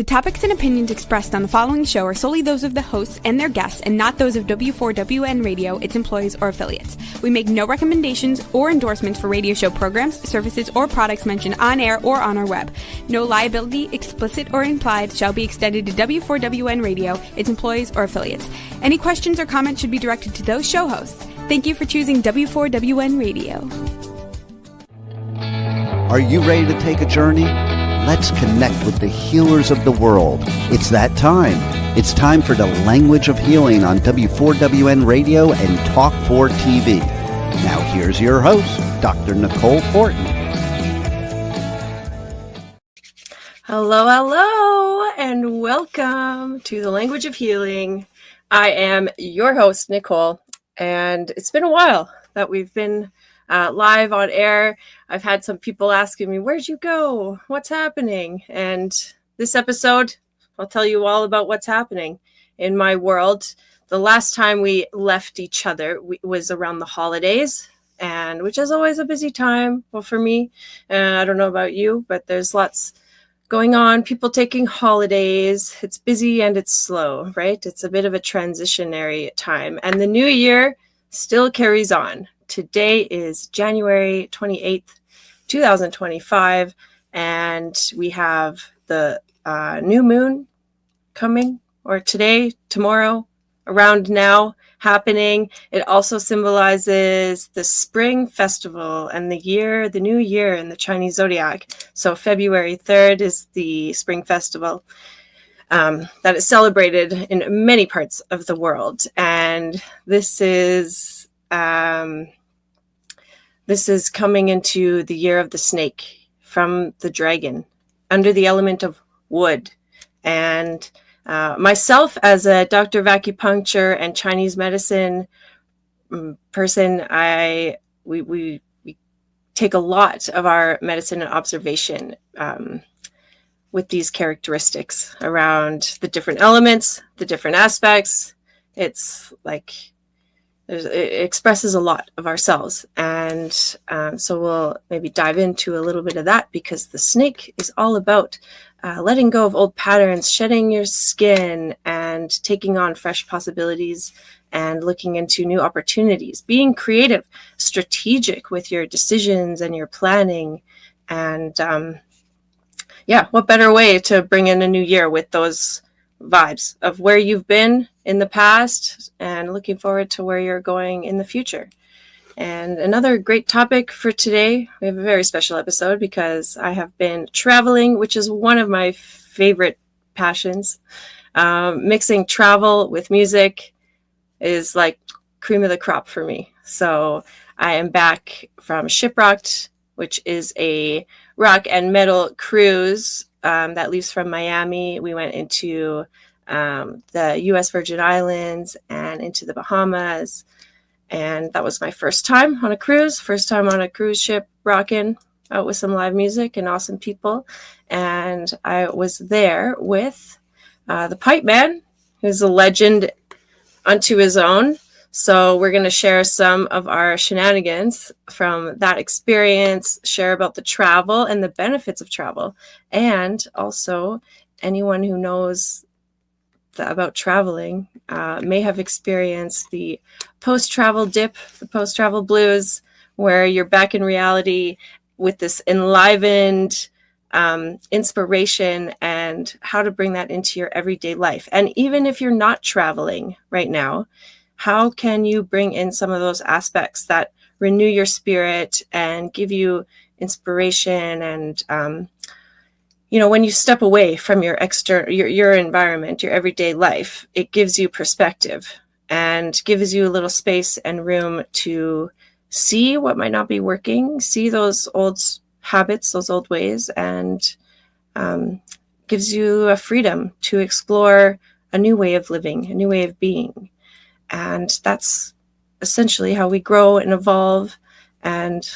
The topics and opinions expressed on the following show are solely those of the hosts and their guests and not those of W4WN Radio, its employees, or affiliates. We make no recommendations or endorsements for radio show programs, services, or products mentioned on air or on our web. No liability, explicit or implied, shall be extended to W4WN Radio, its employees, or affiliates. Any questions or comments should be directed to those show hosts. Thank you for choosing W4WN Radio. Are you ready to take a journey? Let's connect with the healers of the world. It's that time. It's time for the Language of Healing on W4WN Radio and Talk 4 TV. Now here's your host, Dr. Nicole Fortin. Hello, and welcome to the Language of Healing. I am your host, Nicole, and it's been a while that we've been live on air. I've had some people asking me, where'd you go? What's happening? And this episode, I'll tell you all about what's happening in my world. The last time we left each other was around the holidays, and which is always a busy time. Well, for me, I don't know about you, but there's lots going on, people taking holidays. It's busy and it's slow, right? It's a bit of a transitionary time. And the new year still carries on. Today is January 28th, 2025, and we have the new moon coming, or today, tomorrow, around now, happening. It also symbolizes the spring festival and the new year in the Chinese zodiac. So February 3rd is the spring festival that is celebrated in many parts of the world. And this is coming into the year of the snake from the dragon under the element of wood. And myself, as a doctor of acupuncture and Chinese medicine person, we take a lot of our medicine and observation with these characteristics around the different elements, the different aspects. It's like it expresses a lot of ourselves. And so we'll maybe dive into a little bit of that, because the snake is all about letting go of old patterns, shedding your skin, and taking on fresh possibilities and looking into new opportunities, being creative, strategic with your decisions and your planning. And what better way to bring in a new year with those vibes of where you've been in the past and looking forward to where you're going in the future. And another great topic for today, we have a very special episode because I have been traveling, which is one of my favorite passions. Mixing travel with music is like cream of the crop for me. So I am back from ShipRocked, which is a rock and metal cruise that leaves from Miami. We went into the U.S. Virgin Islands and into the Bahamas. And that was my first time on a cruise, first time on a cruise ship, rocking out with some live music and awesome people. And I was there with the Pipe Man, who's a legend unto his own. So we're going to share some of our shenanigans from that experience, share about the travel and the benefits of travel. And also, anyone who knows about traveling may have experienced the post-travel dip, the post-travel blues, where you're back in reality with this enlivened inspiration and how to bring that into your everyday life. And even if you're not traveling right now, how can you bring in some of those aspects that renew your spirit and give you inspiration? And, when you step away from your environment, your everyday life, it gives you perspective and gives you a little space and room to see what might not be working, see those old habits, those old ways, and gives you a freedom to explore a new way of living, a new way of being. And that's essentially how we grow and evolve and,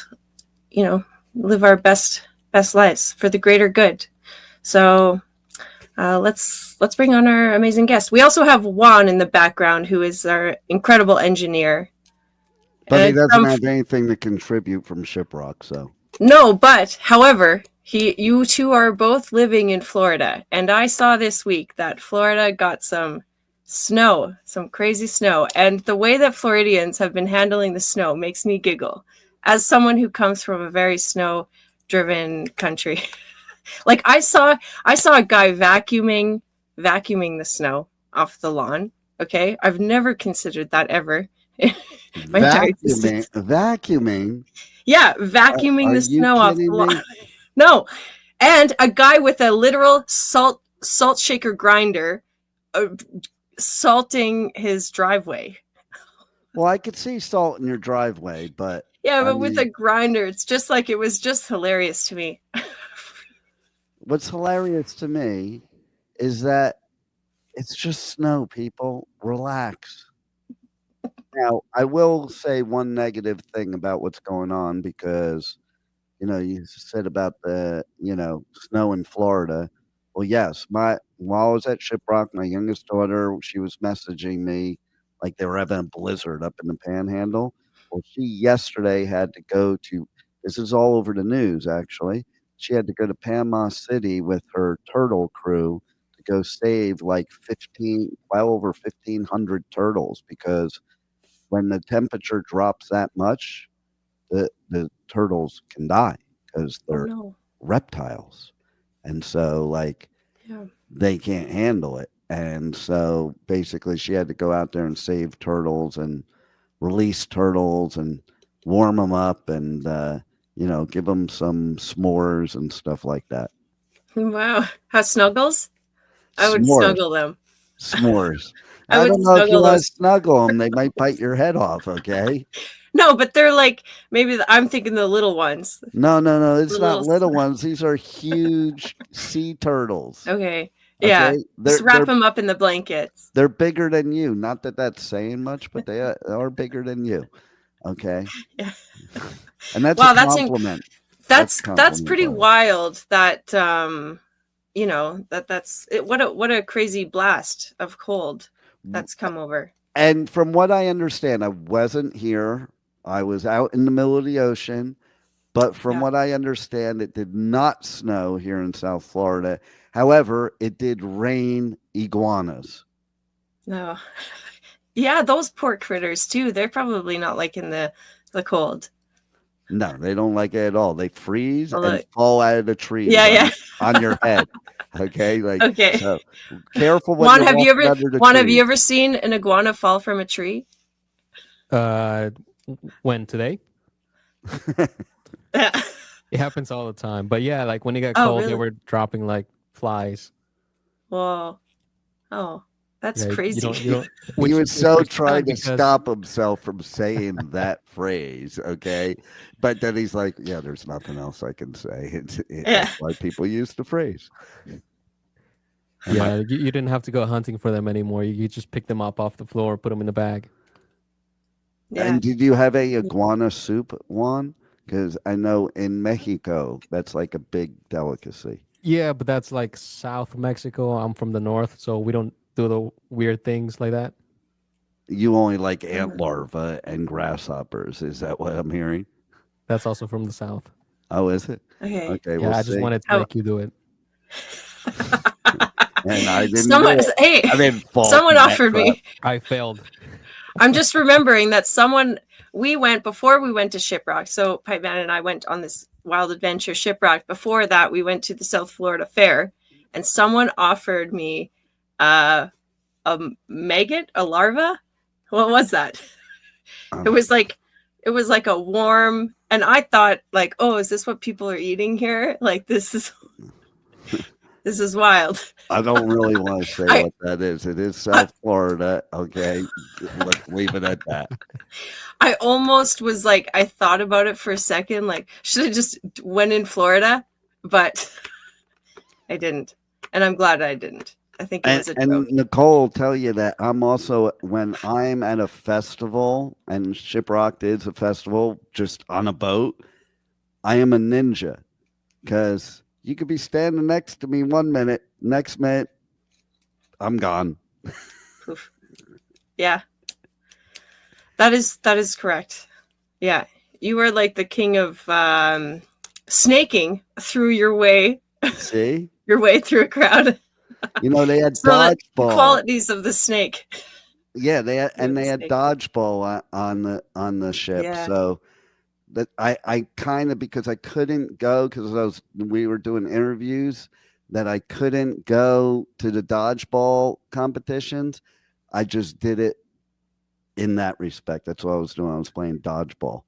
live our best lives for the greater good. So let's bring on our amazing guest. We also have Juan in the background, who is our incredible engineer. But he doesn't have anything to contribute from ShipRocked, so. No, but however, You two are both living in Florida, and I saw this week that Florida got some snow, some crazy snow, and the way that Floridians have been handling the snow makes me giggle. As someone who comes from a very snow-driven country, like I saw a guy vacuuming the snow off the lawn. Okay, I've never considered that ever in my entire existence. Vacuuming. Yeah, vacuuming Are the you snow off the kidding lawn. me? No, and a guy with a literal salt shaker grinder, salting his driveway. Well, I could see salt in your driveway, but Yeah, I but with a mean, grinder, it's just like it was just hilarious to me. what's hilarious to me is that it's just snow, people. Relax. Now, I will say one negative thing about what's going on because, you said about the, snow in Florida. Well, yes, while I was at ShipRocked, my youngest daughter, she was messaging me like they were having a blizzard up in the Panhandle. Well, she yesterday had to go to. This is all over the news, actually. She had to go to Panama City with her turtle crew to go save like well over 1,500 turtles because when the temperature drops that much, the turtles can die because Oh they're no. reptiles. And so, like, Yeah. they can't handle it. And so, basically, she had to go out there and save turtles and release turtles and warm them up and, give them some s'mores and stuff like that. Wow. How snuggles? I would S'mores. snuggle them. S'mores. I I would don't know if you snuggle want to those. snuggle them. They might bite your head off, okay? No, but they're like I'm thinking the little ones. No. It's The not little. little ones. These are huge sea turtles. Okay. Yeah. Okay? Just wrap them up in the blankets. They're bigger than you. Not that that's saying much, but they are bigger than you. Okay? Yeah. And that's Wow, a compliment. That's compliment, pretty by the way. wild that that's it, what a crazy blast of cold that's come over. And from what I understand, I wasn't here. I was out in the middle of the ocean. But from Yeah. what I understand, it did not snow here in South Florida. However, it did rain iguanas. No. Yeah, those poor critters too. They're probably not liking the cold. No, they don't like it at all. They freeze Although- and fall out of the trees Yeah. on your head. Okay, Okay. So careful when Juan, you're have you walking under the Juan, have trees. you ever seen an iguana fall from a tree? When today? Yeah. It happens all the time. But yeah, like when it got Oh, cold, really? they were dropping like flies. Whoa. Oh, that's Yeah, crazy. You don't, He was so trying to because- stop himself from saying that phrase, okay? But then he's like, yeah, there's nothing else I can say. That's why people use the phrase. Yeah, you didn't have to go hunting for them anymore. You just pick them up off the floor, put them in the bag. Yeah. And did you have a iguana soup, Juan? Because I know in Mexico, that's like a big delicacy. Yeah, but that's like South Mexico. I'm from the north, so we don't do the weird things like that. You only like ant larvae and grasshoppers. Is that what I'm hearing? That's also from the South. Oh, is it? Okay. Okay, Yeah, we'll I just see. wanted to make you do it. And I didn't Someone, do it. hey, I didn't fall someone for that offered trap. me. I failed. I'm just remembering that before we went to ShipRocked. So Pipe Man and I went on this wild adventure ShipRocked. Before that, we went to the South Florida Fair, and someone offered me a maggot, a larva. What was that? It was like a warm, and I thought like, oh, is this what people are eating here? Like this is wild. I don't really want to say what that is. It is South Florida. Okay. Let's leave it at that. I almost was like, I thought about it for a second, like, should I just went in Florida? But I didn't. And I'm glad I didn't. I think it was a joke. And Nicole will tell you that I'm also, when I'm at a festival, and ShipRocked is a festival just on a boat, I am a ninja because you could be standing next to me 1 minute, next minute, I'm gone. Oof. Yeah. That is correct. Yeah. You were like the king of snaking through your way See, through a crowd. they had So the dodgeball. qualities of the snake. Yeah, they had Snake. dodgeball on the ship. Yeah. So that I kind of, because I couldn't go because we were doing interviews, that I couldn't go to the dodgeball competitions. I just did it in that respect. That's what I was doing. I was playing dodgeball.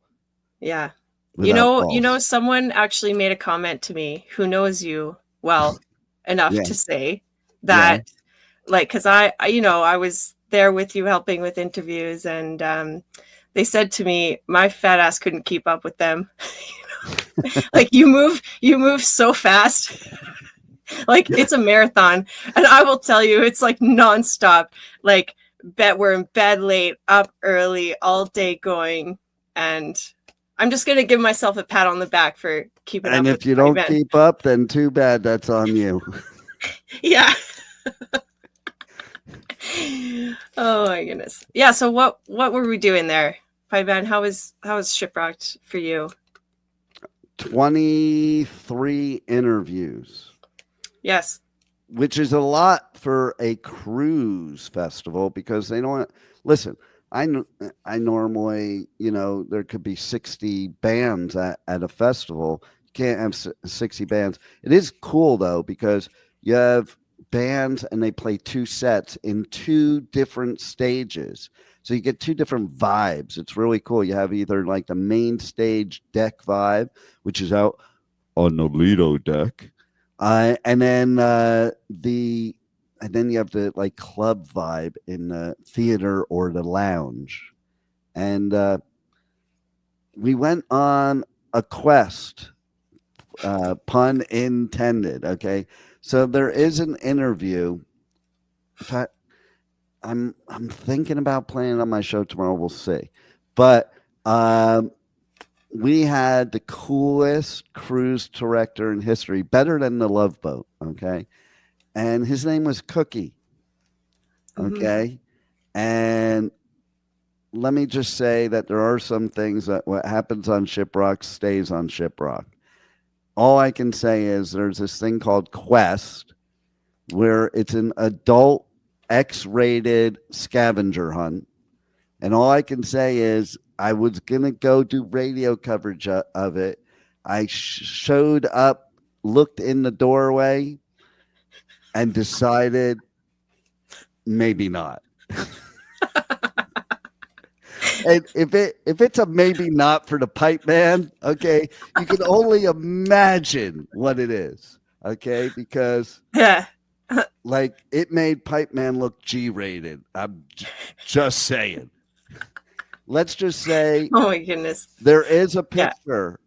Yeah. Without balls. Someone actually made a comment to me who knows you well enough Yeah. to say that, like, because I was there with you helping with interviews, and they said to me, my fat ass couldn't keep up with them. Like, you move so fast. Like, it's a marathon, and I will tell you, it's like nonstop. Like, we're in bed late, up early, all day going, and I'm just gonna give myself a pat on the back for keeping up. And if you don't keep up, then too bad. That's on you. Yeah. Oh my goodness. Yeah. So what were we doing there, Pipe Man? How was ShipRocked for you? 23 interviews. Yes. Which is a lot for a cruise festival, because they don't listen. I normally, there could be 60 bands at a festival. You can't have 60 bands. It is cool though, because you have bands and they play 2 sets in 2 different stages. So you get 2 different vibes. It's really cool. You have either like the main stage deck vibe, which is out on the Lido deck. And then you have the like club vibe in the theater or the lounge. And we went on a quest, pun intended. Okay, so there is an interview. In fact, I'm thinking about playing it on my show tomorrow. We'll see, but we had the coolest cruise director in history, better than the Love Boat. Okay. And his name was Cookie. Okay. Mm-hmm. And let me just say that there are some things that what happens on ShipRocked stays on ShipRocked. All I can say is there's this thing called Quest, where it's an adult X-rated scavenger hunt. And all I can say is I was going to go do radio coverage of it. I showed up, looked in the doorway, and decided maybe not. And if it's a maybe not for the Pipe Man, okay, you can only imagine what it is, okay, because like it made Pipe Man look G-rated. I'm just saying. Let's just say, oh my goodness, there is a picture.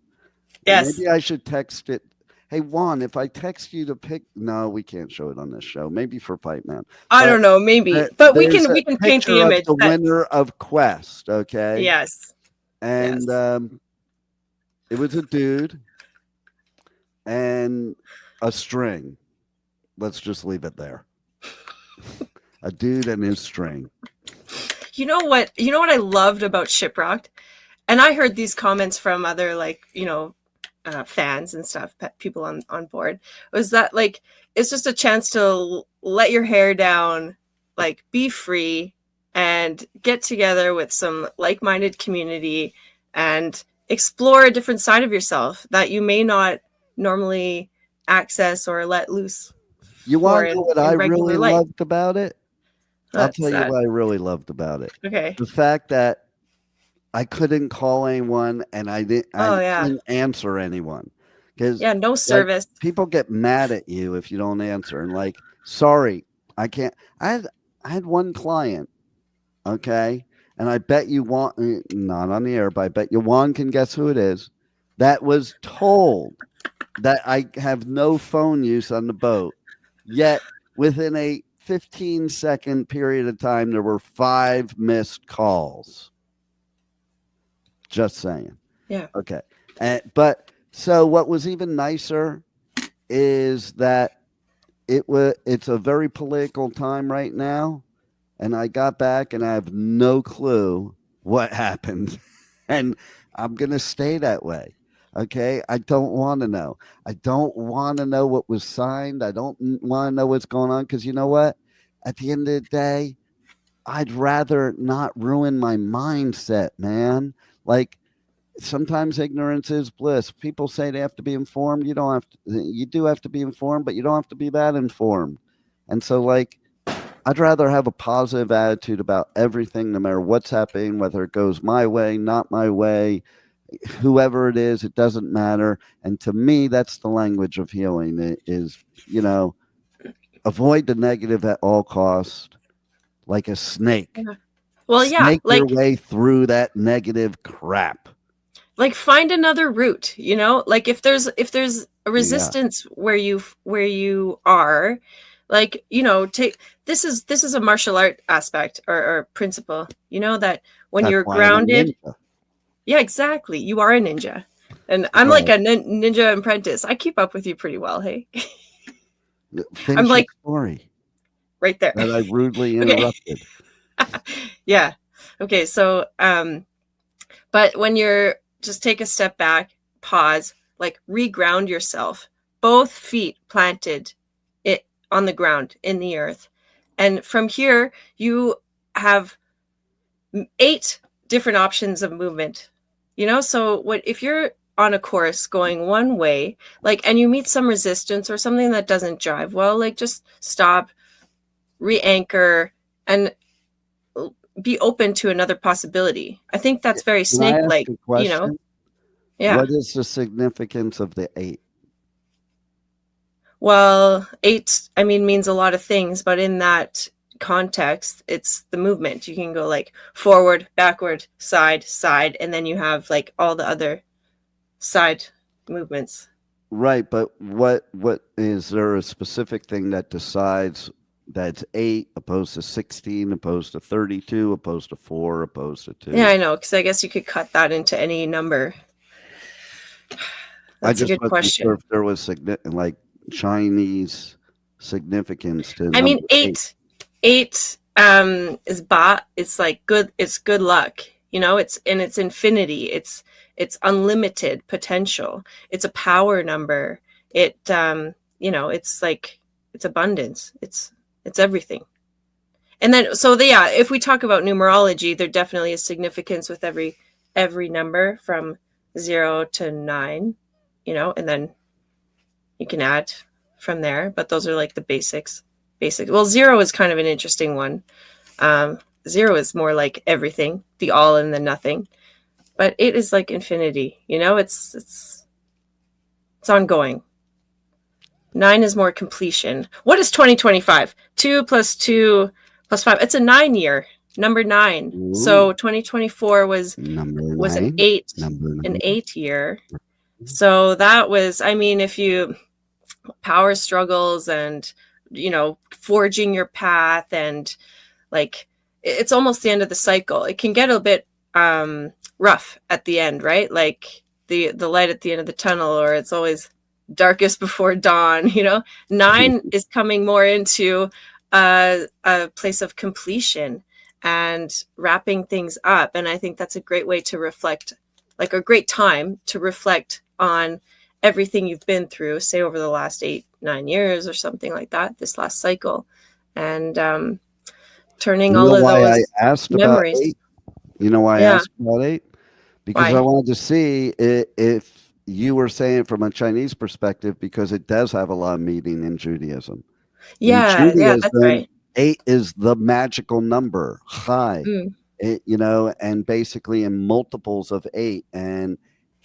Yeah. Yes. Maybe I should text it. Hey, Juan, if I text you the pic, no, we can't show it on this show. Maybe for Pipe Man. I don't know, maybe, but we can paint the image. The winner of Quest, okay? Yes. And it was a dude and a string. Let's just leave it there. A dude and his string. You know what I loved about ShipRocked? And I heard these comments from other, like, fans and stuff, people on board, was that, like, it's just a chance to let your hair down, like, be free, and get together with some like-minded community and explore a different side of yourself that you may not normally access or let loose. You want to know what I really loved about it? I'll tell you what I really loved about it. Okay. The fact that I couldn't call anyone and I didn't answer anyone. Because no service. Like, people get mad at you if you don't answer. And like, sorry, I can't. I had one client, okay? And I bet you want, not on the air, but I bet you Juan can guess who it is, that was told that I have no phone use on the boat. Yet within a 15-second period of time, there were 5 missed calls. Just saying. Yeah. Okay. But so what was even nicer is that it's a very political time right now. And I got back and I have no clue what happened. And I'm going to stay that way. Okay, I don't want to know. I don't want to know what was signed. I don't want to know what's going on because you know what? At the end of the day, I'd rather not ruin my mindset, man. Like sometimes ignorance is bliss. People say they have to be informed. You don't have to, you do have to be informed, but you don't have to be that informed. And so like I'd rather have a positive attitude about everything, no matter what's happening, whether it goes my way, not my way, whoever it is, it doesn't matter. And to me, that's the language of healing. It is, you know, avoid the negative at all costs, like a snake. Yeah. Well, yeah, Snake your way through that negative crap. Like find another route, you know, like if there's a resistance where you are, like, you know, take this is a martial art aspect or principle, you know, that when you're grounded. Yeah, exactly. You are a ninja. And I'm like a ninja apprentice. I keep up with you pretty well, hey? I'm like story. Right there. That I rudely interrupted. Yeah. Okay, so but when you're just take a step back, pause, like reground yourself. Both feet planted it on the ground in the earth. And from here you have 8 different options of movement. You know, so what if you're on a course going one way, like, and you meet some resistance or something that doesn't jive well, like just stop, re-anchor, and be open to another possibility. I think that's very snake-like, you know. Yeah. What is the significance of the 8? Well, 8, I mean, means a lot of things, but in that context, it's the movement. You can go like forward, backward, side, and then you have like all the other side movements. Right, but what is there a specific thing that decides that's 8 opposed to 16 opposed to 32 opposed to 4 opposed to 2? Yeah, I know, because I guess you could cut that into any number. That's a good question. Sure if there was like Chinese significance to. I mean, 8 is ba. It's like good. It's good luck. You know, it's infinity. It's unlimited potential. It's a power number. It you know, it's like it's abundance. It's everything. And then if we talk about numerology, there definitely is significance with every number from 0 to 9. You know, and then you can add from there. But those are like the basics. Well, 0 is kind of an interesting one. 0 is more like everything, the all and the nothing. But 8 is like infinity, you know, it's ongoing. 9 is more completion. What is 2025? 2 plus 2 plus 5. It's a 9 year, number 9. Ooh. So 2024 was an 8, an 8 year. So that was, I mean, if you power struggles and, you know, forging your path, and like it's almost the end of the cycle. It can get a bit rough at the end, right? Like the light at the end of the tunnel, or it's always darkest before dawn, you know. 9 is coming more into a place of completion and wrapping things up. And I think that's a great way to reflect, like a great time to reflect on everything you've been through, say over the last 8-9 years or something like that, this last cycle, and turning all of those memories. About 8? You know why I asked about 8? Because I wanted to see if you were saying it from a Chinese perspective, because it does have a lot of meaning in Judaism. Yeah, that's right. 8 is the magical number, high, you know, and basically in multiples of 8. And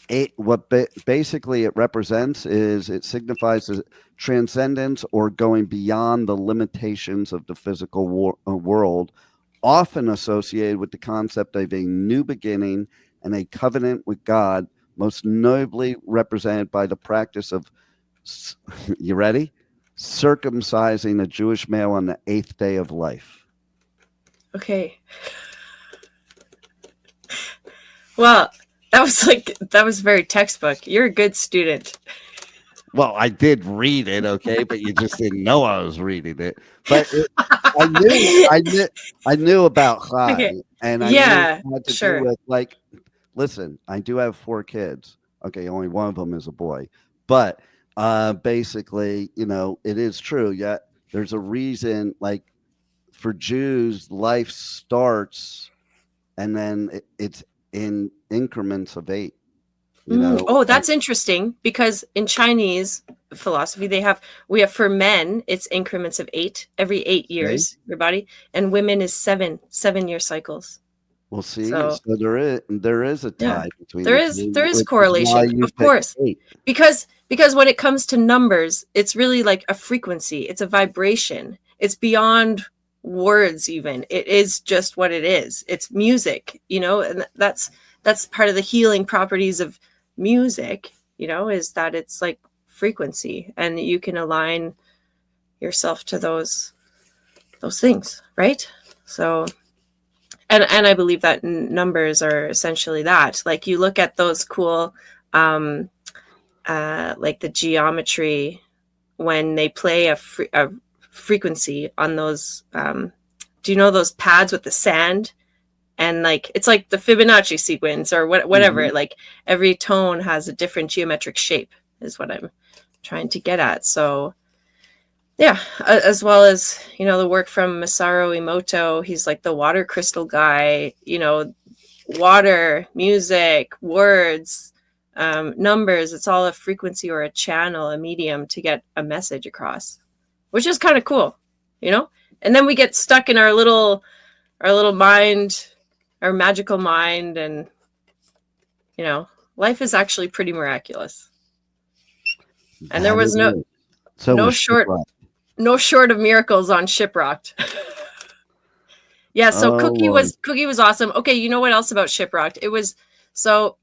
8, what basically it represents is it signifies a transcendence or going beyond the limitations of the physical world, often associated with the concept of a new beginning and a covenant with God, most notably represented by the practice of, you ready? Circumcising a Jewish male on the 8th day of life. Okay. Well, that was very textbook. You're a good student. Well, I did read it, okay, but you just didn't know I was reading it. But I knew about high, okay. And I knew what to do with, like, listen, I do have 4 kids. Okay, only one of them is a boy. But basically, it is true. Yet there's a reason, like for Jews, life starts and then it's in increments of 8. Oh, And that's interesting, because in Chinese philosophy we have for men it's increments of 8 every 8 okay, years, your body, and women is 7 year cycles. we'll see. So So there is a yeah, tie between there the is two, there is which is why correlation, you of picked course, 8. because when it comes to numbers, it's really like a frequency, it's a vibration, it's beyond words. Even it is just what it is. It's music, and that's part of the healing properties of music, is that it's like frequency, and you can align yourself to those things, right? So and I believe that numbers are essentially that. Like you look at those cool like the geometry when they play a frequency on those do you know those pads with the sand, and like it's like the Fibonacci sequence or whatever, Mhm. like every tone has a different geometric shape is what I'm trying to get at. So yeah, as well as the work from Masaru Emoto. He's like the water crystal guy, water, music, words, numbers. It's all a frequency or a channel, a medium to get a message across, which is kind of cool, and then we get stuck in our little mind, our magical mind, and life is actually pretty miraculous. And there That was it is. So no was short ShipRocked. no short of miracles on ShipRocked. Yeah, so Oh Lord. Cookie was awesome. Okay, you know what else about ShipRocked? It was so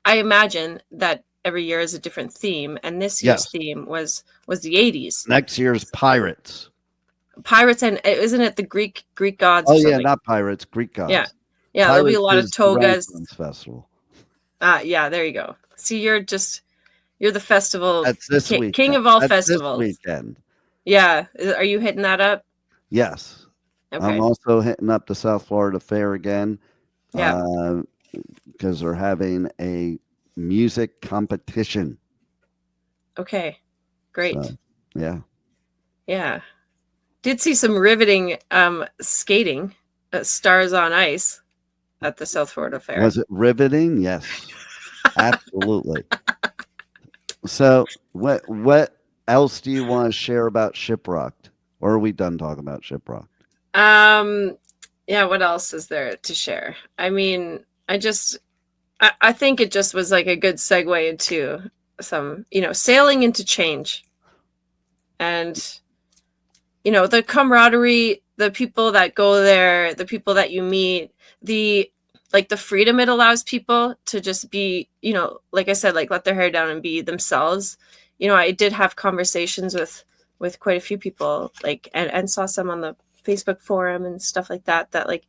I imagine that every year is a different theme, and this year's Yes. theme was the 80s. Next year's Pirates. Pirates, and isn't it the Greek gods or Oh yeah, something? not pirates, Greek Yeah. gods. Yeah, there'll be a Pirates lot of is the togas. Renaissance Festival. Yeah, there you go. See, you're the festival That's this king weekend. of all That's this festivals. weekend. Yeah, are you hitting that up? Yes. I'm Okay. also hitting up the South Florida Fair again Yeah. because they're having a music competition. Okay. Great. So, yeah. Yeah. Did see some riveting skating, stars on ice at the South Florida Fair. Was it riveting? Yes. Absolutely. So, what else do you want to share about ShipRocked? Or are we done talking about ShipRocked? Yeah, what else is there to share? I mean, I think it just was like a good segue into some, sailing into change. And, the camaraderie, the people that go there, the people that you meet, the freedom it allows people to just be, like I said, like let their hair down and be themselves. I did have conversations with quite a few people, like, and saw some on the Facebook forum and stuff like that, like,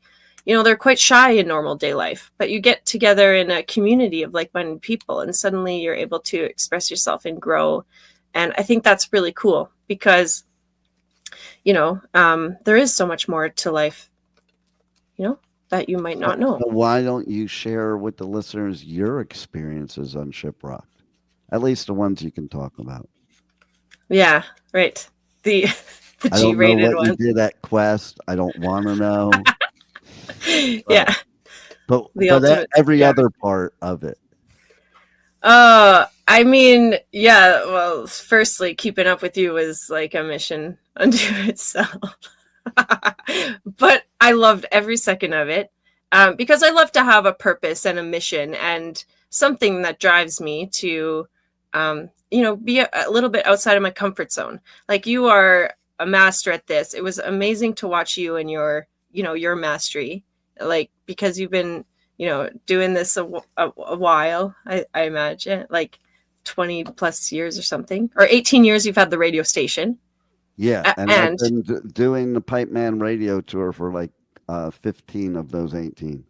they're quite shy in normal day life, but you get together in a community of like-minded people and suddenly you're able to express yourself and grow. And I think that's really cool because, there is so much more to life, that you might not know. So why don't you share with the listeners your experiences on ShipRocked? At least the ones you can talk about. Yeah, right. The I don't know G-rated what you one. did at Quest. I don't want to know. Yeah. But ultimate every scam. other part of it. I mean, yeah, well, firstly, keeping up with you was like a mission unto itself. But I loved every second of it, because I love to have a purpose and a mission and something that drives me to, be a little bit outside of my comfort zone. Like you are a master at this. It was amazing to watch you and your mastery, like, because you've been, doing this a while, I imagine, like 20 plus years or something, or 18 years you've had the radio station. Yeah, and I've been doing the Pipe Man radio tour for like 15 of those 18.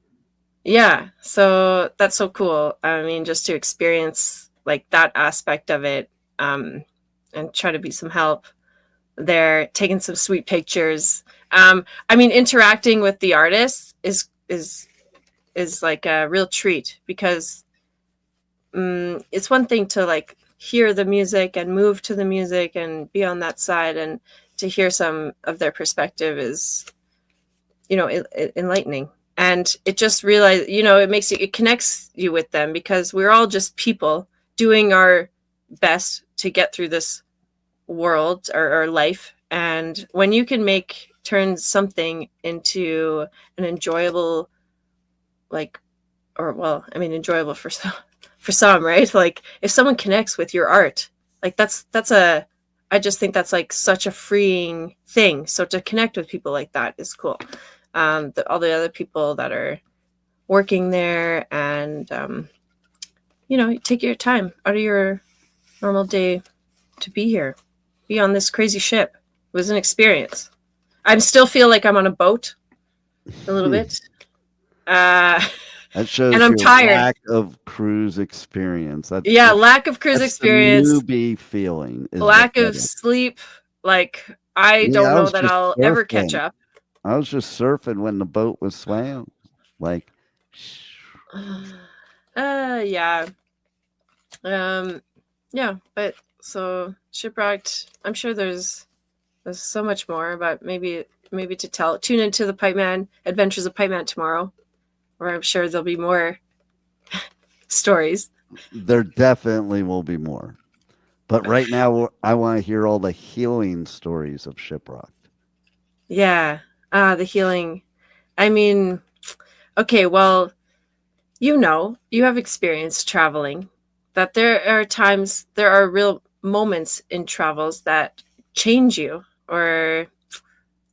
Yeah, so that's so cool. I mean, just to experience like that aspect of it, and try to be some help there, taking some sweet pictures. I mean, interacting with the artists is like a real treat because it's one thing to like hear the music and move to the music and be on that side, and to hear some of their perspective is, enlightening. And it just realize, it connects you with them, because we're all just people doing our best to get through this world or life. And when you can turn something into an enjoyable, enjoyable for some, right? Like if someone connects with your art, like I just think that's like such a freeing thing. So to connect with people like that is cool. All the other people that are working there, and take your time out of your normal day to be here, be on this crazy ship. It was an experience. I still feel like I'm on a boat a little bit. That shows and I'm your tired. lack of cruise experience. Lack of cruise experience. The newbie feeling. Lack of sleep. Like I don't know that I'll ever catch up. I was just surfing when the boat was swam. Like, yeah. Yeah, but so ShipRocked, I'm sure there's so much more, but maybe to tell. Tune into the Pipeman Adventures of Pipeman tomorrow, where I'm sure there'll be more stories. There definitely will be more. But right now, I want to hear all the healing stories of ShipRocked. Yeah. The healing. I mean, okay, well, you have experience traveling, that there are real moments in travels that change you or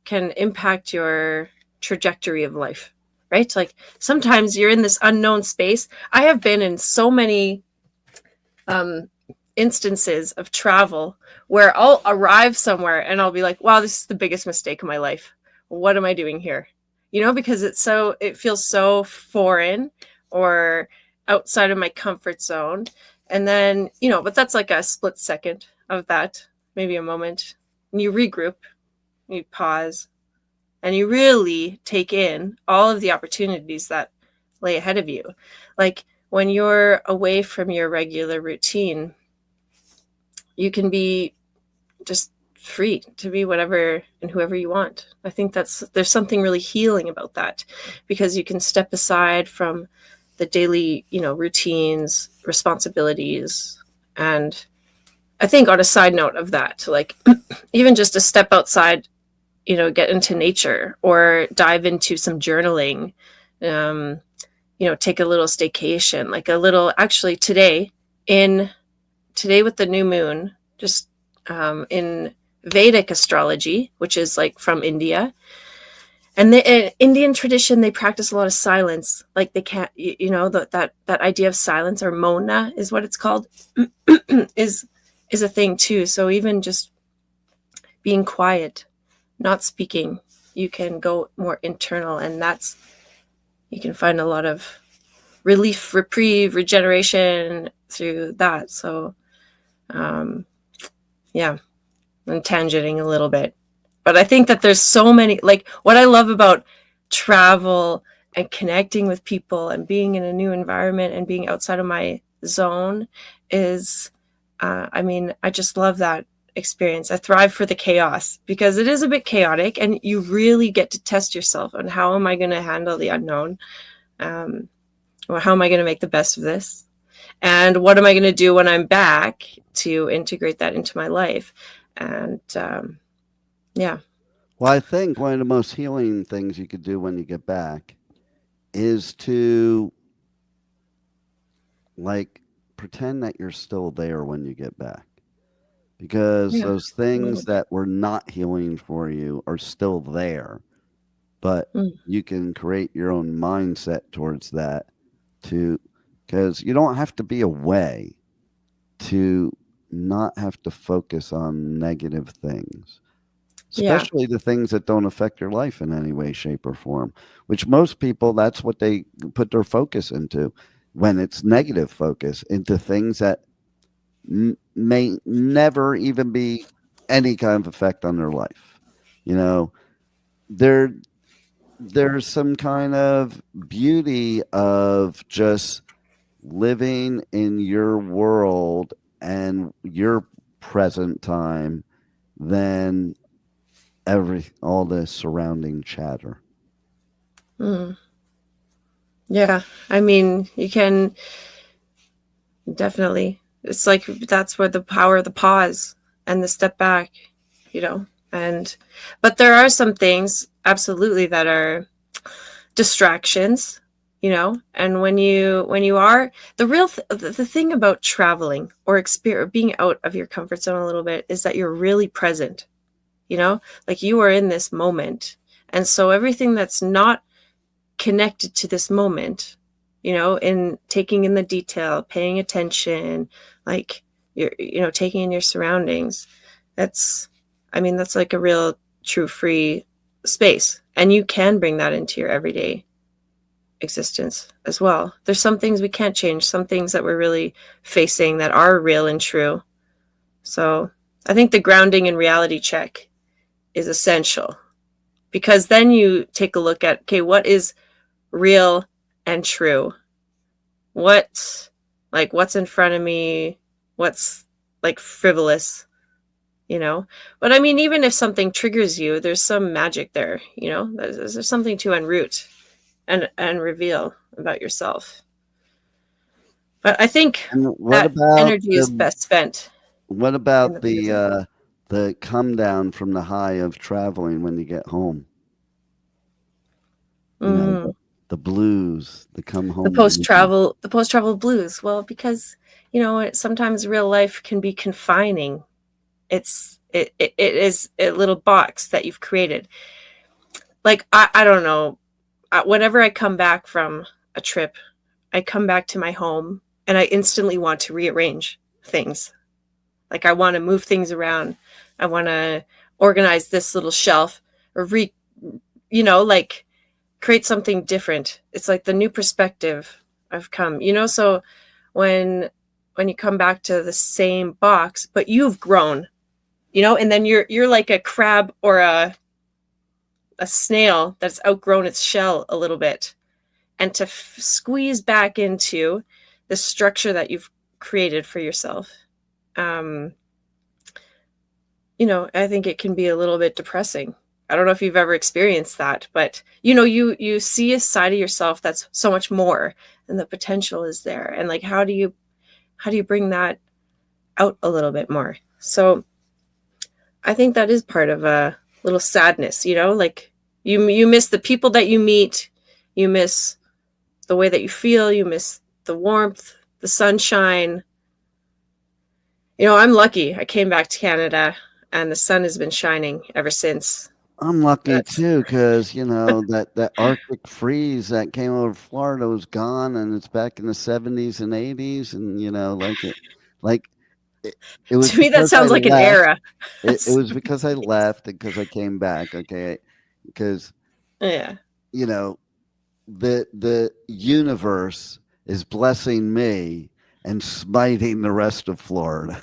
can impact your trajectory of life, right? Like sometimes you're in this unknown space. I have been in so many instances of travel where I'll arrive somewhere and I'll be like, wow, this is the biggest mistake of my life. What am I doing here? Because it feels so foreign or outside of my comfort zone. And then, but that's like a split second of that, maybe a moment. And you regroup, you pause, and you really take in all of the opportunities that lay ahead of you. Like when you're away from your regular routine, you can be just free to be whatever and whoever you want. I think there's something really healing about that, because you can step aside from the daily, routines, responsibilities. And I think on a side note of that, like even just a step outside, get into nature or dive into some journaling, take a little staycation, like actually today with the new moon, just in Vedic astrology, which is like from India. And in Indian tradition, they practice a lot of silence. Like they can't, that idea of silence, or mona is what it's called, is a thing too. So even just being quiet, not speaking, you can go more internal, and you can find a lot of relief, reprieve, regeneration through that. So, yeah, I'm tangenting a little bit. But I think that there's so many, like what I love about travel and connecting with people and being in a new environment and being outside of my zone is, I just love that experience. I thrive for the chaos, because it is a bit chaotic, and you really get to test yourself on how am I going to handle the unknown? Or how am I going to make the best of this? And what am I going to do when I'm back to integrate that into my life? And, yeah. Well, I think one of the most healing things you could do when you get back is to pretend that you're still there when you get back, because those things that were not healing for you are still there, but you can create your own mindset towards that because you don't have to be away to not have to focus on negative things. Especially the things that don't affect your life in any way, shape, or form, which most people, that's what they put their focus into when it's negative focus, into things that may never even be any kind of effect on their life. There's some kind of beauty of just living in your world and your present time than all the surrounding chatter. Mm. Yeah, I mean, you can definitely. It's like that's where the power of the pause and the step back, you know. And but there are some things absolutely that are distractions, you know. And when you are the thing about traveling or being out of your comfort zone a little bit is that you're really present, you know, like you are in this moment. And so everything that's not connected to this moment, you know, in taking in the detail, paying attention, like you're, you know, taking in your surroundings, that's, I mean, that's like a real true free space. And you can bring that into your everyday existence as well. There's some things we can't change, some things that we're really facing that are real and true. So I think the grounding and reality check is essential, because then you take a look at, okay, what is real and true? What's in front of me? What's like frivolous, you know? But I mean, even if something triggers you, there's some magic there, you know? There's something to unroot and reveal about yourself. But I think And what that about energy is best spent what in about the present. the come down from the high of traveling when you get home? You know, Mm. the blues, the come The home. post travel blues. Well, because you know sometimes real life can be confining. It is a little box that you've created. Like I don't know. Whenever I come back from a trip, I come back to my home and I instantly want to rearrange things. Like I want to move things around. I want to organize this little shelf or you know, like create something different. It's like the new perspective I've come, you know, so when you come back to the same box, but you've grown, you know, and then you're like a crab or a snail that's outgrown its shell a little bit, and to squeeze back into the structure that you've created for yourself. Um, you know, I think it can be a little bit depressing. I don't know if you've ever experienced that, but you know, you see a side of yourself that's so much more, and the potential is there. And like, how do you bring that out a little bit more? So I think that is part of a little sadness, you know, like you miss the people that you meet, you miss the way that you feel, you miss the warmth, the sunshine. You know, I'm lucky. I came back to Canada and the sun has been shining ever since. I'm lucky That's too, because you know that Arctic freeze that came over Florida was gone, and it's back in the 70s and 80s, and you know, like it, it was to me that because I sounds like an left. era. It was because I left and because I came back. Okay, because Yeah. you know the universe is blessing me and smiting the rest of Florida.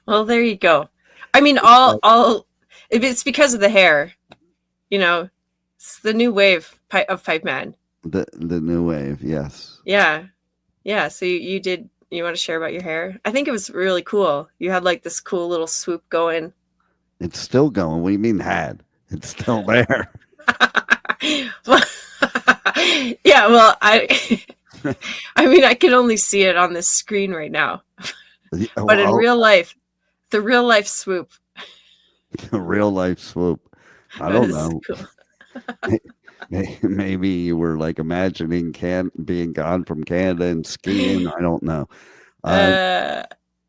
Well, there you go. I mean, all it's because of the hair, you know. It's the new wave of Pipe Man. The new wave, yes. Yeah. Yeah, so you want to share about your hair? I think it was really cool. You had like this cool little swoop going. It's still going. What do you mean had? It's still there. Well, yeah, well, I mean, I can only see it on this screen right now. But in real life, the real life swoop. The real life swoop. I don't know. Cool. Maybe you were like imagining being gone from Canada and skiing. I don't know.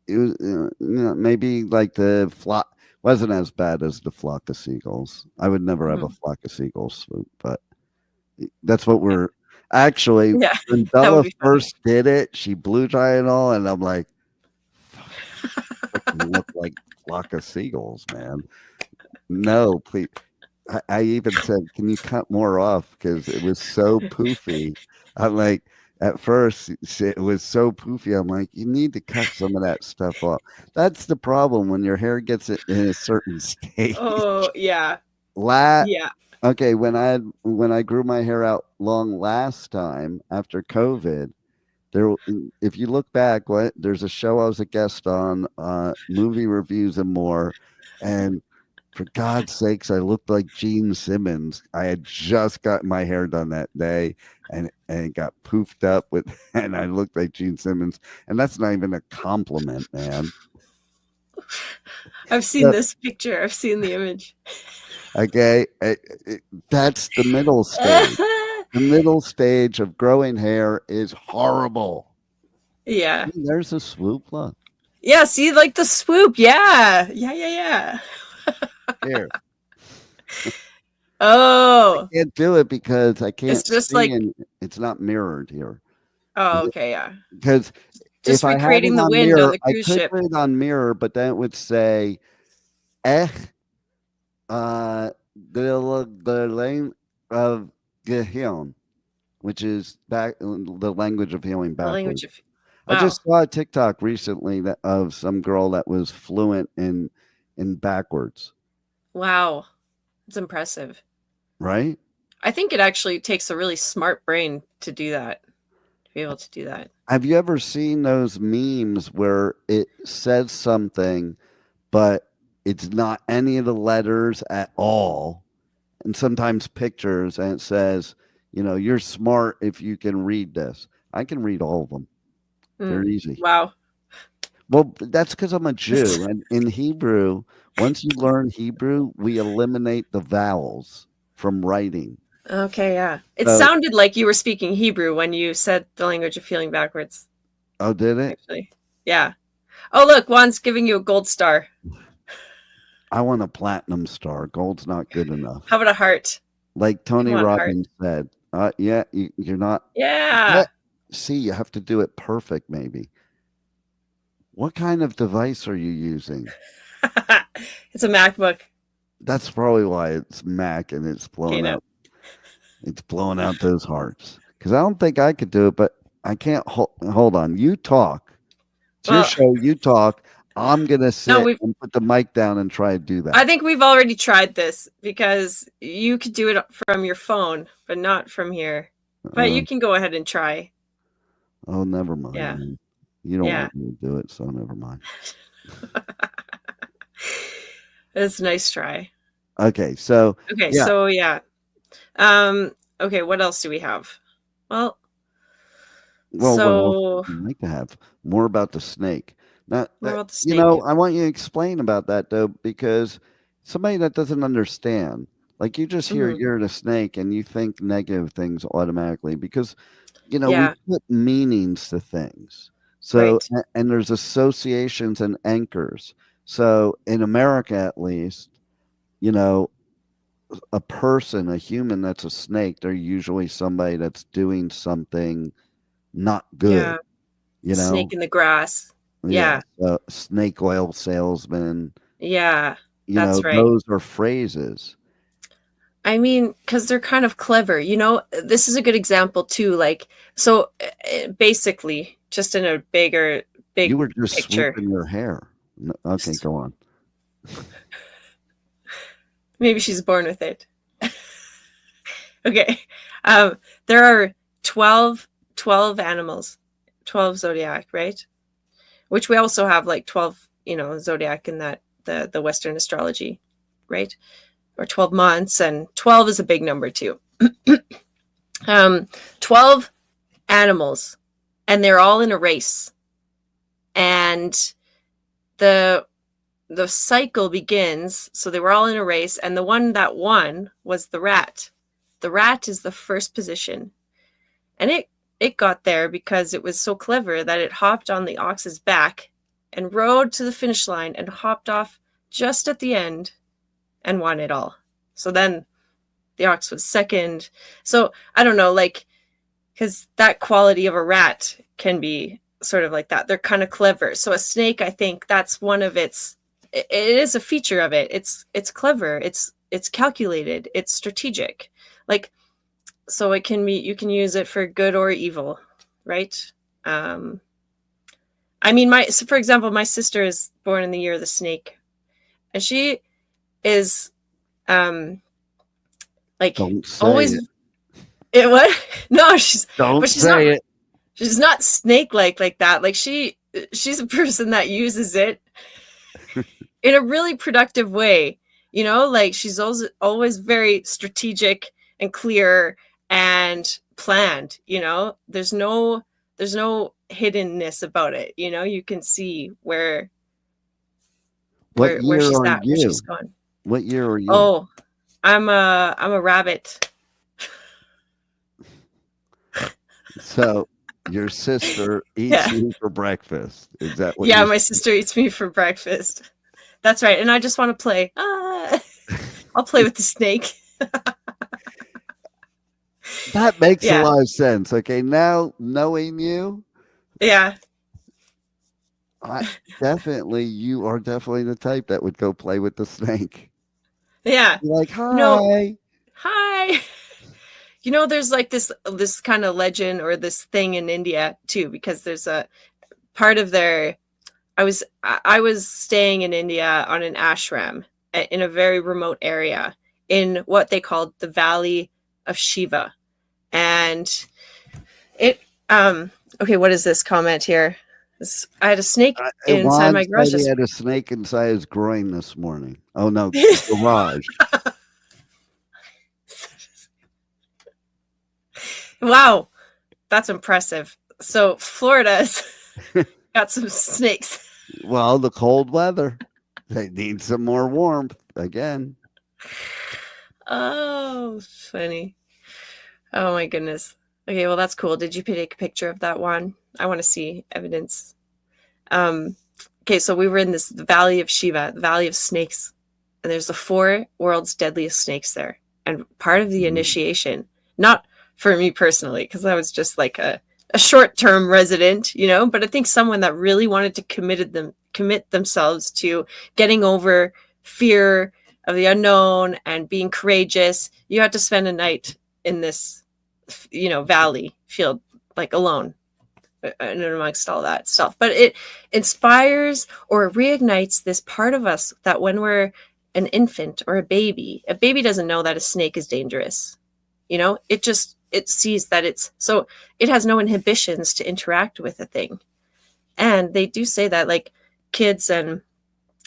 It was maybe like the flock wasn't as bad as the flock of seagulls. I would never have a flock of seagulls swoop, but that's what we're actually. Yeah, when that would Bella be funny. first did it, she blew dry and all, and I'm like, look like flock of seagulls, man. No, please. I even said, can you cut more off? Because it was so poofy. I'm like, at first, it was so poofy. I'm like, you need to cut some of that stuff off. That's the problem when your hair gets it in a certain state. Oh, yeah. La- Yeah. Okay, when I grew my hair out long last time after COVID, there if you look back, there's a show I was a guest on, movie reviews and more, and for God's sakes, I looked like Gene Simmons. I had just got my hair done that day, and it got poofed up with, and I looked like Gene Simmons, and that's not even a compliment, man. I've seen So, this picture. I've seen the image. okay, that's the middle stage. The middle stage of growing hair is horrible. Yeah. See, there's a swoop. Look Yeah, see, like the swoop. Yeah. Yeah. here. Oh, Can't do it because I it's can't just see, like, and it's not mirrored here. oh, okay, yeah. Because if Just I had recreating it the on wind on mirror, the I cruise could ship. put it on mirror, but then it would say "eh the lane of Gehirn," which is back the language of healing The backwards. language of, I wow. just saw a TikTok recently that of some girl that was fluent in backwards, Wow. It's impressive. right? I think it actually takes a really smart brain to do that, to be able to do that. Have you ever seen those memes where it says something, but it's not any of the letters at all? And sometimes pictures, and it says, you're smart if you can read this. I can read all of them. They're easy. Wow. Well, that's because I'm a Jew. And in Hebrew, once you learn Hebrew, we eliminate the vowels from writing. Okay, yeah. It So, sounded like you were speaking Hebrew when you said the language of feeling backwards, oh, did it? actually. Yeah. Oh, look, Juan's giving you a gold star. I want a platinum star. Gold's not good enough. How about a heart? Like Tony Come on, heart. Robbins said, yeah, you're not. Yeah. See, you have to do it perfect, maybe. What kind of device are you using? It's a MacBook. That's probably why it's Mac and it's Okay, blowing no. out. It's blowing out those hearts. Because I don't think I could do it, but I can't. Hold on. You talk. It's your Well, show. You talk. I'm gonna no, sit and put the mic down and try to do that. I think we've already tried this because you could do it from your phone, but not from here. But you can go ahead and try. Oh, never mind. Yeah. Man. You don't Yeah. want me to do it, so never mind. It's a nice try. Okay, so Okay, yeah. so yeah. Okay, what else do we have? Well, Well, what else so would you like to have more about the snake? Now, more about the snake. I want you to explain about that though, because somebody that doesn't understand, like you just hear you're the snake and you think negative things automatically because Yeah. we put meanings to things. So Right. and there's associations and anchors. So in America at least, a person, a human that's a snake, they're usually somebody that's doing something not good, Yeah. Snake in the grass. Yeah, Yeah. snake oil salesman, Yeah. That's right. those are phrases. I mean, because they're kind of clever. This is a good example too. Like, so basically, just in a big You were just picture. swooping your hair. Okay, go on. Maybe she's born with it. Okay. There are 12 animals, 12 zodiac, right? Which we also have like 12, zodiac in that the Western astrology, right? Or 12 months, and 12 is a big number too. 12 animals, and they're all in a race. And the cycle begins, so they were all in a race, and the one that won was the rat. The rat is the first position. And it got there because it was so clever that it hopped on the ox's back and rode to the finish line and hopped off just at the end and won it all. So then the ox was second. So I don't know, like, because that quality of a rat can be sort of like that. They're kind of clever. So a snake, I think that's one of it is a feature of it. It's clever. It's calculated. It's strategic. Like, so it can be, you can use it for good or evil, right? I mean, for example, my sister is born in the year of the snake, and she is, Like Don't say always. it. It what? No, she's Don't but she's say not. it. She's not snake-like like that. Like she's a person that uses it in a really productive way. You know, like she's always very strategic and clear and planned. You know, there's no hiddenness about it. You know, you can see What where year she's are at, where she's you? gone. What year are you? Oh, I'm a rabbit. So your sister eats Yeah. you for breakfast. Is that what Yeah, you're my sister eats me for breakfast. That's right. And I just want to play. I'll play with the snake. That makes a Yeah. lot of sense. Okay, now knowing you, Yeah. you are definitely the type that would go play with the snake. Yeah. You're like, You know, hi. hi. You know, there's like this kind of legend or this thing in India too, because there's a part of their I was staying in India on an ashram in a very remote area in what they called the Valley of Shiva. And it okay, what is this comment here? I had a snake inside Juan my garage. said he had a snake inside his groin this morning. Oh no, garage. Wow, that's impressive. So Florida's got some snakes. Well, the cold weather. They need some more warmth again. Oh, funny. Oh my goodness. Okay, well that's cool. Did you take a picture of that one? I want to see evidence. Okay, so we were in this Valley of Shiva, the Valley of Snakes, and there's the 4 world's deadliest snakes there. And part of the initiation, not for me personally, because I was just like a short-term resident, you know, but I think someone that really wanted to commit themselves to getting over fear of the unknown and being courageous, you had to spend a night in this, you know, valley field, like alone and amongst all that stuff. But it inspires or reignites this part of us that when we're an infant or a baby doesn't know that a snake is dangerous. You know, it sees that so it has no inhibitions to interact with a thing. And they do say that like kids and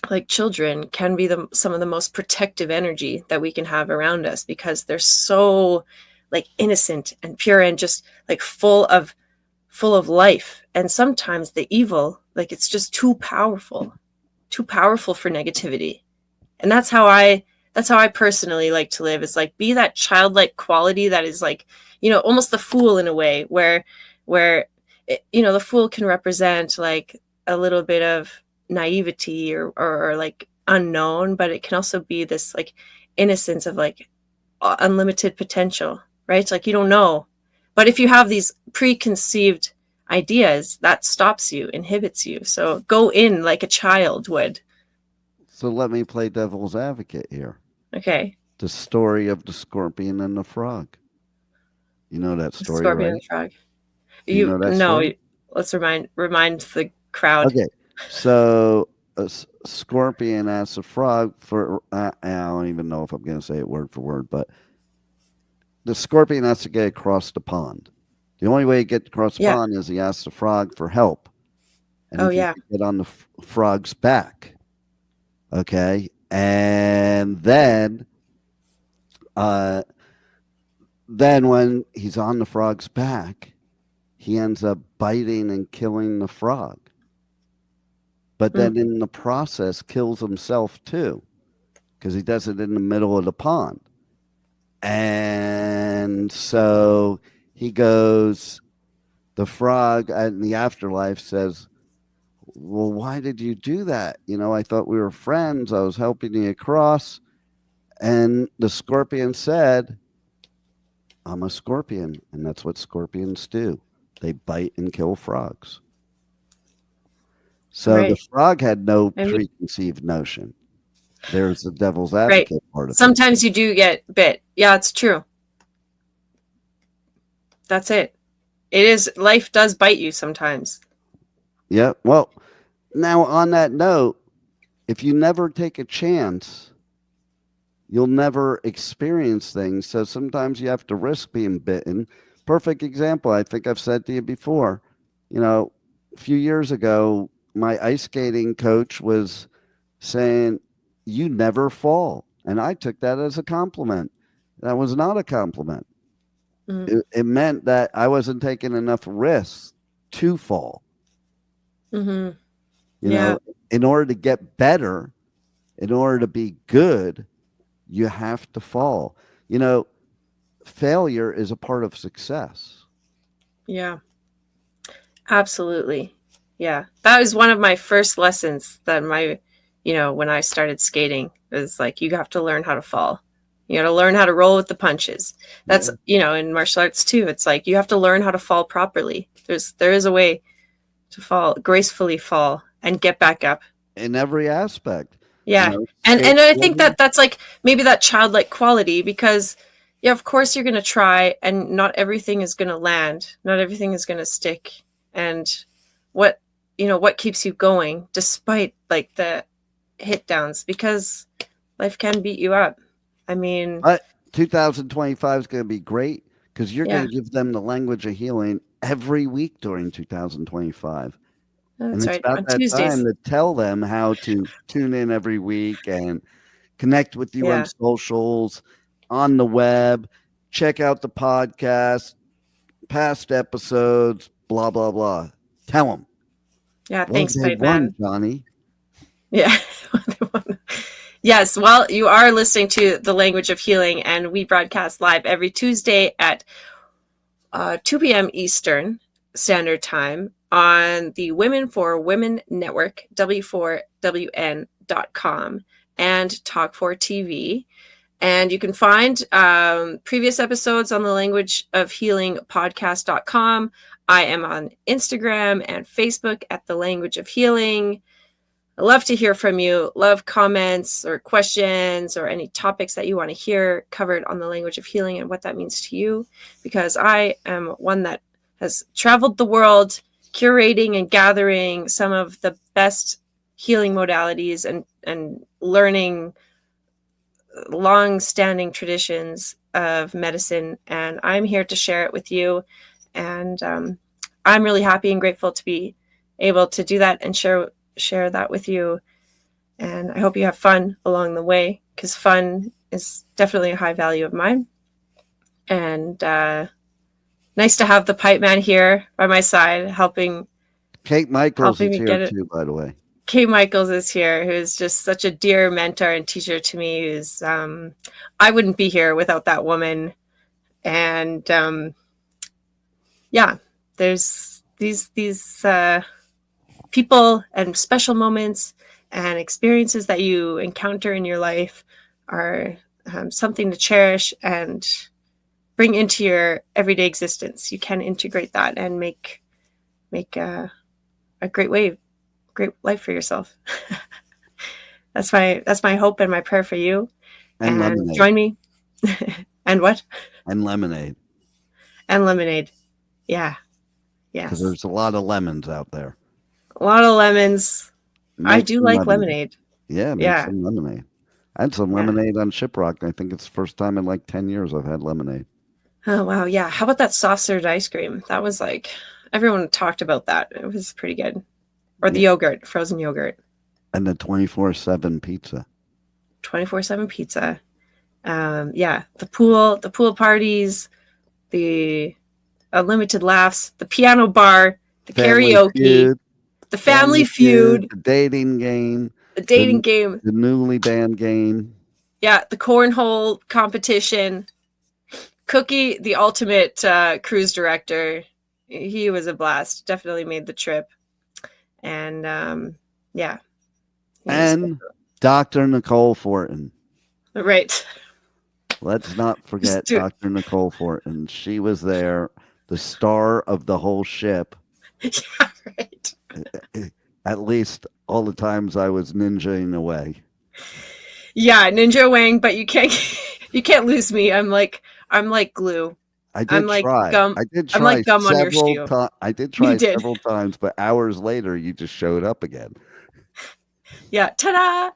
like children can be some of the most protective energy that we can have around us because they're so like innocent and pure and just like full of life. And sometimes the evil, like it's just too powerful for negativity. And that's how I personally like to live, is like be that childlike quality that is like, you know, almost the fool in a way where you know, the fool can represent like a little bit of naivety or like unknown, but it can also be this like innocence of like unlimited potential, right? It's like you don't know. But if you have these preconceived ideas, that stops you, inhibits you. So go in like a child would. So let me play devil's advocate here. Okay. The story of the scorpion and the frog. You know that story, Scorpion right? and frog. You know that no. story? Let's remind the crowd. Okay, so a scorpion asks a frog for. I don't even know if I'm going to say it word for word, but the scorpion has to get across the pond. The only way to get across the pond is he asks the frog for help, and if he can get on the frog's back. Okay, and then when he's on the frog's back, he ends up biting and killing the frog. But then in the process kills himself too, because he does it in the middle of the pond. And so he goes, the frog in the afterlife says, well, why did you do that? You know, I thought we were friends. I was helping you across. And the scorpion said, I'm a scorpion. And that's what scorpions do. They bite and kill frogs. So the frog had no preconceived notion. There's the devil's advocate part of it. Sometimes you do get bit. Yeah, it's true. That's it. It is, life does bite you sometimes. Yeah. Well, now on that note, if you never take a chance you'll never experience things. So sometimes you have to risk being bitten. Perfect example. I think I've said to you before, a few years ago, my ice skating coach was saying, "You never fall." And I took that as a compliment. That was not a compliment. Mm. It meant that I wasn't taking enough risks to fall. Mm-hmm. You Yeah. know, in order to get better, in order to be good, you have to fall. Failure is a part of success. Yeah. Absolutely. Yeah. That was one of my first lessons that when I started skating, it was like, you have to learn how to fall. You got to learn how to roll with the punches. That's, in martial arts too. It's like, you have to learn how to fall properly. There is a way to gracefully fall and get back up. In every aspect. Yeah. And I think that's like maybe that childlike quality, because yeah, of course you're going to try, and not everything is going to land. Not everything is going to stick. And what keeps you going despite like the hit downs, because life can beat you up. I mean, but 2025 is going to be great because you're going to give them the language of healing every week during 2025. that's And it's right. about On that Tuesdays. time to tell them how to tune in every week and connect with you on socials, on the web, check out the podcast, past episodes, blah, blah, blah. Tell them. Yeah, What thanks, they Pipe won, Man. Johnny. Yeah. Yes, well, you are listening to The Language of Healing, and we broadcast live every Tuesday at 2 p.m. Eastern Standard Time on the Women for Women Network, W4WN.com, and Talk4TV. And you can find previous episodes on the Language of Healing podcast.com. I am on Instagram and Facebook at The Language of Healing. I love to hear from you. Love comments or questions or any topics that you want to hear covered on the Language of Healing and what that means to you, because I am one that has traveled the world curating and gathering some of the best healing modalities and learning long-standing traditions of medicine, and I'm here to share it with you. And I'm really happy and grateful to be able to do that and share that with you. And I hope you have fun along the way, because fun is definitely a high value of mine. And nice to have the Pipe Man here by my side, helping. Kate Michaels is here too, by the way. Kate Michaels is here, who's just such a dear mentor and teacher to me. Who's I wouldn't be here without that woman. And there's these people and special moments and experiences that you encounter in your life are something to cherish and bring into your everyday existence. You can integrate that and make a great life for yourself. That's my hope and my prayer for you. And lemonade. Join me. And what? And lemonade. And lemonade. Yeah. Yes. Because there's a lot of lemons out there. A lot of lemons. I do like lemonade. Yeah, make some lemonade. I had some lemonade on ShipRocked. I think it's the first time in like 10 years I've had lemonade. Oh, wow. Yeah. How about that soft served ice cream? That was like, everyone talked about that. It was pretty good. Or the yogurt, frozen yogurt. And the 24/7 pizza. 24/7 pizza. The pool parties, the unlimited laughs, the piano bar, the karaoke, the family feud, the dating game, the newly banned game. Yeah, the cornhole competition. Cookie, the ultimate cruise director. He was a blast. Definitely made the trip. And And Dr. Nicole Fortin. Right. Let's not forget Dr. Nicole Fortin. She was there, the star of the whole ship. Yeah, right. At least all the times I was ninjaing away. Yeah, ninja wing, but you can't lose me. I'm like glue. I did try. Gum. I did try. I'm like gum on your shoe. I did try several times, but hours later, you just showed up again. Yeah. Ta-da!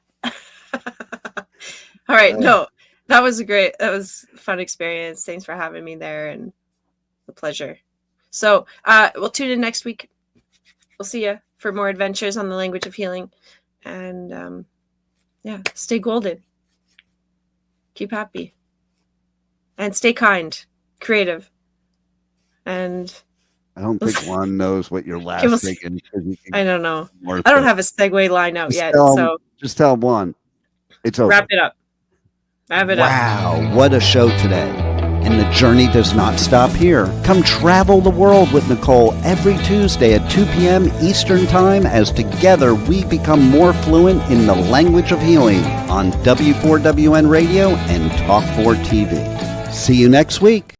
All right. No, That was a fun experience. Thanks for having me there, and a pleasure. So we'll tune in next week. We'll see you for more adventures on the language of healing. And stay golden. Keep happy. And stay kind, creative. And I don't think Juan knows what your last thing is. I don't know. I don't have a segue line out yet. So just tell Juan. It's over. Wrap it up. Wow, what a show today. And the journey does not stop here. Come travel the world with Nicole every Tuesday at 2 p.m. Eastern Time as together we become more fluent in the language of healing on W4WN Radio and Talk4 TV. See you next week.